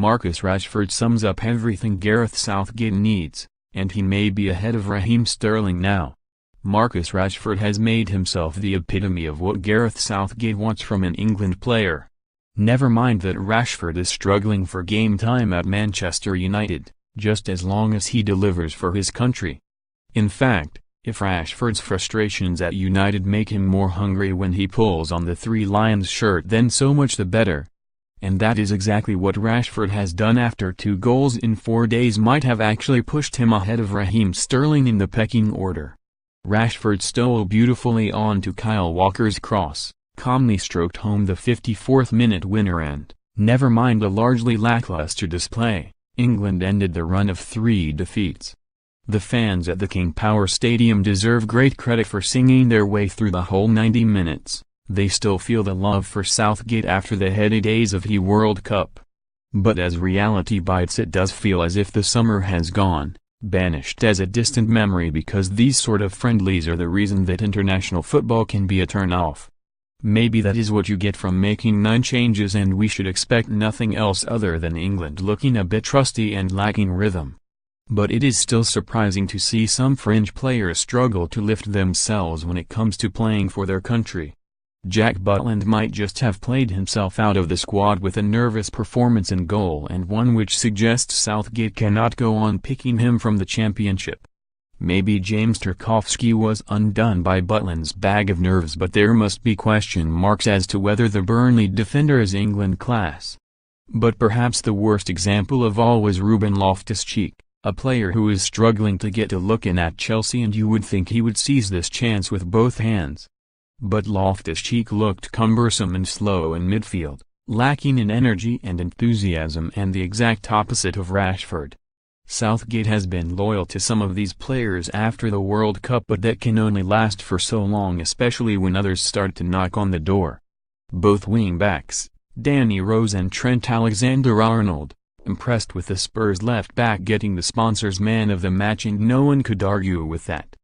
Marcus Rashford sums up everything Gareth Southgate needs, and he may be ahead of Raheem Sterling now. Marcus Rashford has made himself the epitome of what Gareth Southgate wants from an England player. Never mind that Rashford is struggling for game time at Manchester United, just as long as he delivers for his country. In fact, if Rashford's frustrations at United make him more hungry when he pulls on the Three Lions shirt, then so much the better. And that is exactly what Rashford has done. After 2 goals in 4 days might have actually pushed him ahead of Raheem Sterling in the pecking order. Rashford stole beautifully onto Kyle Walker's cross, calmly stroked home the 54th minute winner, and, never mind a largely lackluster display, England ended the run of 3 defeats. The fans at the King Power Stadium deserve great credit for singing their way through the whole 90 minutes. They still feel the love for Southgate after the heady days of the World Cup. But as reality bites, it does feel as if the summer has gone, banished as a distant memory, because these sort of friendlies are the reason that international football can be a turn-off. Maybe that is what you get from making 9 changes, and we should expect nothing else other than England looking a bit rusty and lacking rhythm. But it is still surprising to see some fringe players struggle to lift themselves when it comes to playing for their country. Jack Butland might just have played himself out of the squad with a nervous performance in goal, and one which suggests Southgate cannot go on picking him from the championship. Maybe James Tarkowski was undone by Butland's bag of nerves, but there must be question marks as to whether the Burnley defender is England class. But perhaps the worst example of all was Ruben Loftus-Cheek, a player who is struggling to get a look in at Chelsea, and you would think he would seize this chance with both hands. But Loftus-Cheek looked cumbersome and slow in midfield, lacking in energy and enthusiasm, and the exact opposite of Rashford. Southgate has been loyal to some of these players after the World Cup, but that can only last for so long, especially when others start to knock on the door. Both wing-backs, Danny Rose and Trent Alexander-Arnold, impressed with the Spurs left-back getting the sponsors man of the match, and no one could argue with that.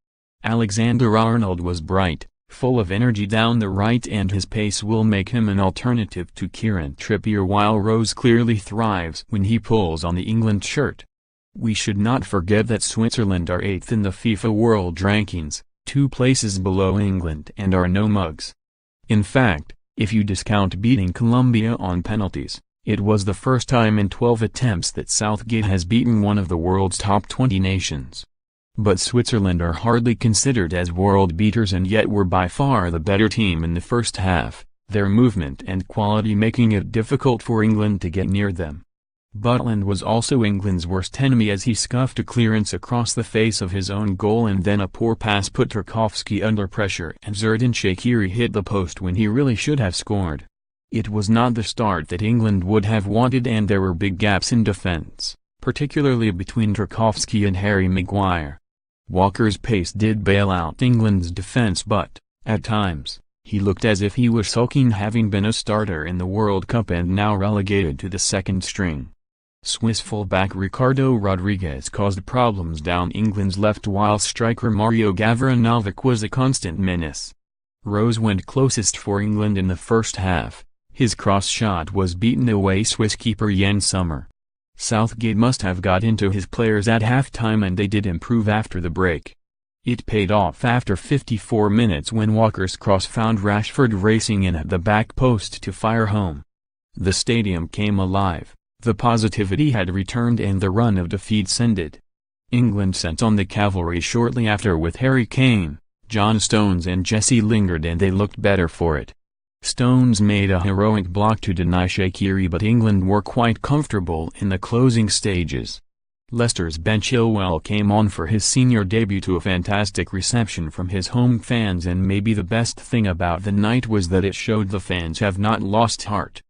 Alexander-Arnold was bright, full of energy down the right, and his pace will make him an alternative to Kieran Trippier, while Rose clearly thrives when he pulls on the England shirt. We should not forget that Switzerland are 8th in the FIFA World Rankings, 2 places below England, and are no mugs. In fact, if you discount beating Colombia on penalties, it was the first time in 12 attempts that Southgate has beaten one of the world's top 20 nations. But Switzerland are hardly considered as world beaters, and yet were by far the better team in the first half, their movement and quality making it difficult for England to get near them. Butland was also England's worst enemy, as he scuffed a clearance across the face of his own goal, and then a poor pass put Tarkowski under pressure, and Xherdan Shaqiri hit the post when he really should have scored. It was not the start that England would have wanted, and there were big gaps in defence, particularly between Tarkowski and Harry Maguire. Walker's pace did bail out England's defence, but, at times, he looked as if he was sulking, having been a starter in the World Cup and now relegated to the second string. Swiss fullback Ricardo Rodriguez caused problems down England's left, while striker Mario Gavranovic was a constant menace. Rose went closest for England in the first half. His cross shot was beaten away Swiss keeper Jan Sommer. Southgate must have got into his players at halftime, and they did improve after the break. It paid off after 54 minutes when Walker's cross found Rashford racing in at the back post to fire home. The stadium came alive, the positivity had returned, and the run of defeats ended. England sent on the cavalry shortly after with Harry Kane, John Stones and Jesse Lingard, and they looked better for it. Stones made a heroic block to deny Shaqiri, but England were quite comfortable in the closing stages. Leicester's Ben Chilwell came on for his senior debut to a fantastic reception from his home fans, and maybe the best thing about the night was that it showed the fans have not lost heart.